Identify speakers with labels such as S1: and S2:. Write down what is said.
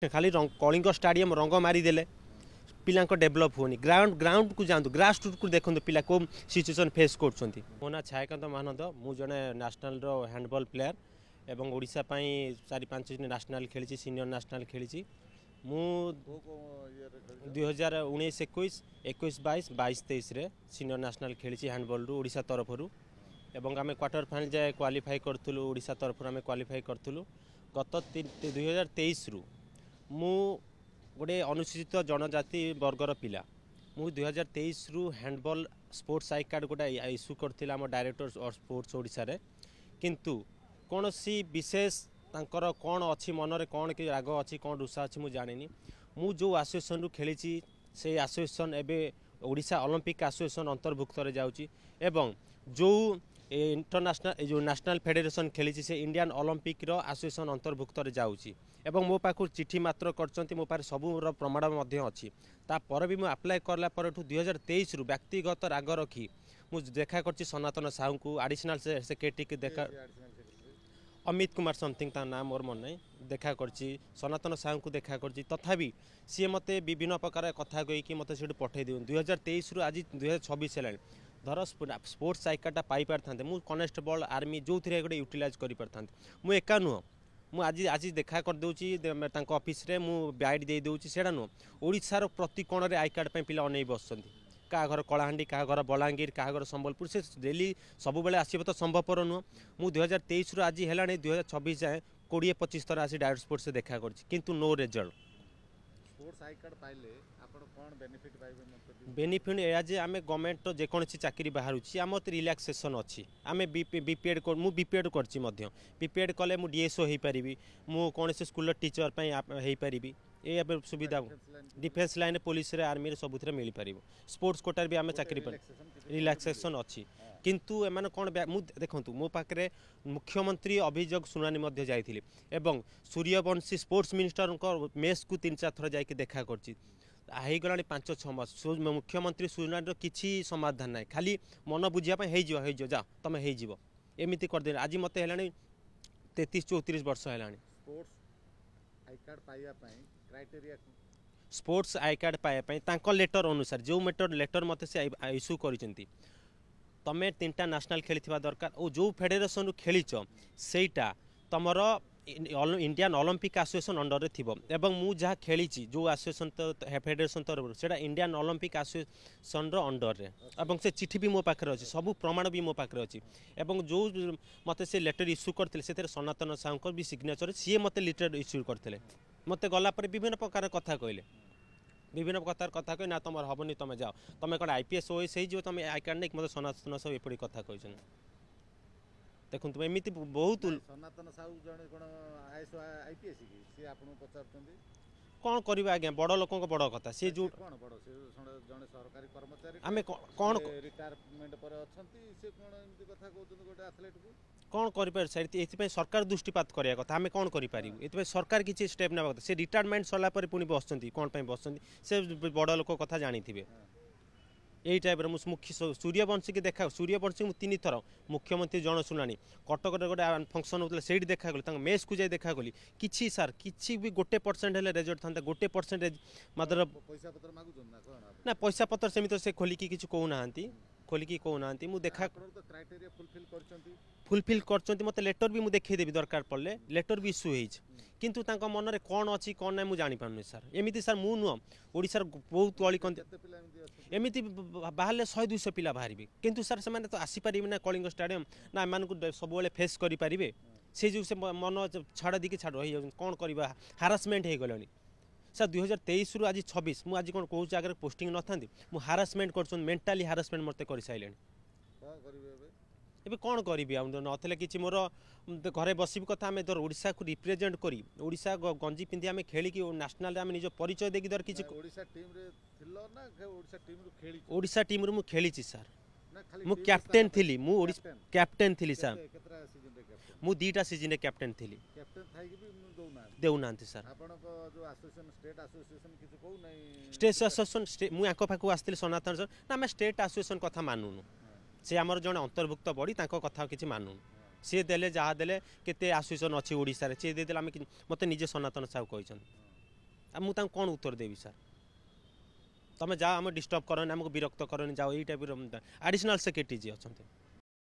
S1: खाली कलिंग स्टाडियम रंग मारिदेले पिला डेभलप होनी ग्राउंड को जातु ग्रास रूट को देखते पिला को सिचुएसन फेस कर मो ना छायाकांत महानंद मु जड़े नेशनल हैंडबॉल प्लेयर एवं ओडिशा पई 4-5 दिन नेशनल खेली सीनियर नेशनल खेली मु 2019-21 21-22 22-23 रे सीनियर नेशनल खेली हैंडबॉल रु ओडिशा तरफ रु एवं आम क्वार्टर फाइनल जाए क्वालिफाई करूँ ओडिशा तरफ आम क्वालिफाई करूँ गत 2023 रु मु गोटे अनुसूचित जनजाति वर्गर पिला मु 2023 रु हैंडबॉल स्पोर्ट्स आई कार्ड गोटे इश्यू करथिला हम डायरेक्टर ऑफ स्पोर्ट्स ओडिशा रे किंतु कौन सी विशेष तांकर कौन अच्छी मनरे कौन कि राग अच्छी कौन रुषा अच्छी मुझे जानी मु जो एसोसिएशन रु खेली से एसोसिएशन एवं ओडिशा ओलंपिक एसोसिएशन अंतर्भुक्त जाउची एवं जो इंटरनेशनल जो नेशनल फेडरेशन खेली से इंडियन ओलंपिक रो एसोसिएशन अंतर्भुक्त जाउची एवं मो पाखु चिठी मात्र करचंती मो पार सबूर प्रमाण मध्य अच्छी तापर भी मुझे अप्लाई करला पर 2023 रु व्यक्तिगत राग रखी मुझे देखा कर सनातन साहू को एडिशनल सेक्रेटरी के देखा अमित कुमार समथिंग ता नाम मोर मन नहीं देखा कर सनातन साहू को देखा कर तथापि सी मते विभिन्न प्रकार कथा कहीकि मत से पठे दियो 2023 रु आज 2026 है धर स्पोर्ट्स आई कार्डटा पाई पार था मुझे कनेस्टेबल आर्मी जो थे गोटे यूटिलाइज कर पार मुझे एका नुह मुझे आज देखा करदे ऑफिस रे मु बाइट दे दूची सेटा नुह ओडिशार प्रति कोण आई कार्ड पे पिला अनै बस क्या घर कलाहांडी क्या घर बलांगीर क्या घर संबलपुर से डेली सब बेले आसब तो संभवपर नुह मु 2023 रु आज है 2026 जाए 20-25 थर आसी डायरेक्ट स्पोर्ट्स से देखा कर no result
S2: sports I card पाइले आपण कोन बेनिफिट पाइबे
S1: बेनिफिट या जे आमे गवर्नमेंट जेकोसी चाकरी बाहर आम रिलैक्सेशन अच्छी आम बीपीएड मु बीपीएड करची मध्य बीपीएड कले मु डीएसओ हो पारि मु कौन से स्कूल टीचर हो पारि ये सुविधा डिफेन्स लाइन पुलिस रे आर्मी रे सबुथ मिल पार स्पोर्ट्स कोटार भी आम चाकरी पर रिलैक्सेशन अच्छी किंतु एमाने कौन देखूँ मो पाखे मुख्यमंत्री अभियोग शुणानी जाइए एवं सूर्यवंशी स्पोर्ट्स मिनिस्टर मेस को 3-4 थर जाकि देखा करगला 5-6 मास मुख्यमंत्री शुणानी किसी समाधान ना खाली मन बुझापी हो जा तुम होमती करदे आज मत है 33-34 वर्ष है स्पोर्ट्स आई कार्ड पाइबा लेटर अनुसार जो लेटर मत से इश्यू कर तमें 3टा नेशनल खेली दरकार और जो फेडरेशन खेलीच सेटा तुमर इंडियन ओलंपिक एसोसिएशन अंडर रे थिबो एवं मु जहाँ खेली जो एसोसिएशन फेडरेशन तरफ से इंडियन ओलंपिक एसोसिएशन रो अंडर रे एवं से चिठी भी मो पाखे अच्छी सब प्रमाण भी मो पाखे अच्छी एवं जो मत से लेटर इश्यू करते से सनातन साहू भी सिग्नेचर सी मत लेटर इश्यू करते मत गला विभिन्न प्रकार कथा कहले विभिन्न प्रकार कथा कह ना तुम हेनी तुम जाओ तुम कौन आईपीएस ओएस हो तुम आई कार्ड नहीं मतलब सनातन साहू एपड़ी कथा कह देखो तुम एमती बहुत
S2: सनातन साहू जने कोन आईएएस आईपीएस की सी आपन पचारतंदी
S1: कौन करबा आज्ञा बड़ लोक बड़ कथा सी जो
S2: कोन बड़ से जने सरकारी कर्मचारी
S1: आमे कौन
S2: रिटायरमेंट पर अछंती से कोन एमती कथा कहउछन गोटे एथलीट को
S1: कौन कर एथि सरकार दृष्टिपात करिया कथा आमे कौन करि पारिबु एथि सरकार किछि स्टेप नेबा कथा से रिटायरमेंट सरला पर पुनी बसचंती कोन पय बसचंती से बड़ लोक कथा जानिथिबे यही टाइप मुख्य सूर्यवंशी के देखा सूर्यवंशी मुझे 3 थर मुख्यमंत्री जन शुणानी कटक गोटे फंक्शन होता से देखा गली मेस को जाए देखा गली कि सार कि भी 1% रेजल्ट था 1% मतलब ना पैसा पत्र सेमित से खोलिकी किसी कहूना खोलिकी कहूना मुझे देखा फुलफिल कर मत लेटर भी मुझे देखदेवी दरकार पड़े लेटर भी इश्यू हो किंतु तांका मन रे कौन अच्छी कौन ना मुझे जापार सार एमती सार मु नुह ओडिशार बहुत गली एमती बाहर 100-200 पिला बाहर किंतु सार से तो आसीपारे ना कलिंग स्टाडियम ना एम सब फेस करें से जो से मन छाड़ दी छाड़ रही कौन करवा हारासमेंट हो गलानी सर 2023 रु आज 26 मुझे आज कौन कौन जगह पोस्टिंग न था मुझे हारासमेंट कर मेंटाली हारासमेंट मत कर सारे एबे कौन करी नथिले कि मोर घरे बसबी कथा आम धर ओडिशा को रिप्रेजेंट करी ओडिशा गंजी पिंधि आम खेलिकी नेशनल आम निज परिचय देकी धर किसी ओडिशा टीम रु खेली सर मु कैप्टेन थी मु कैप्टेन थी सर मु 2टा सीजन रे कैप्टेन थी देउना सर स्टेट एसोसिएशन मु आको पाखु आस्थिल सनातन सर ना आम स्टेट एसोसिएशन कथा मानुनु से आमर जड़े अंतर्भुक्त बड़ी कथा किसी मानु सी देले जहाँ देले केते एसोसिएशन अच्छी ओडिशा रे सी देदेले आम मत निजे सनातन साहू कहते ମୁଁ ତାଙ୍କୁ କ'ଣ ଉତ୍ତର ଦେବି ସାର୍? ତମେ ଯାଅ, ଆମେ ଡିଷ୍ଟର୍ବ କରନି, ଆମକୁ ବିରକ୍ତ କରନି, ଯାଅ, ଏଇ ଟାଇପ୍ର ଆଡ଼ିସନାଲ୍ ସେକ୍ରେଟାରୀ ଯିଏ ଅଛନ୍ତି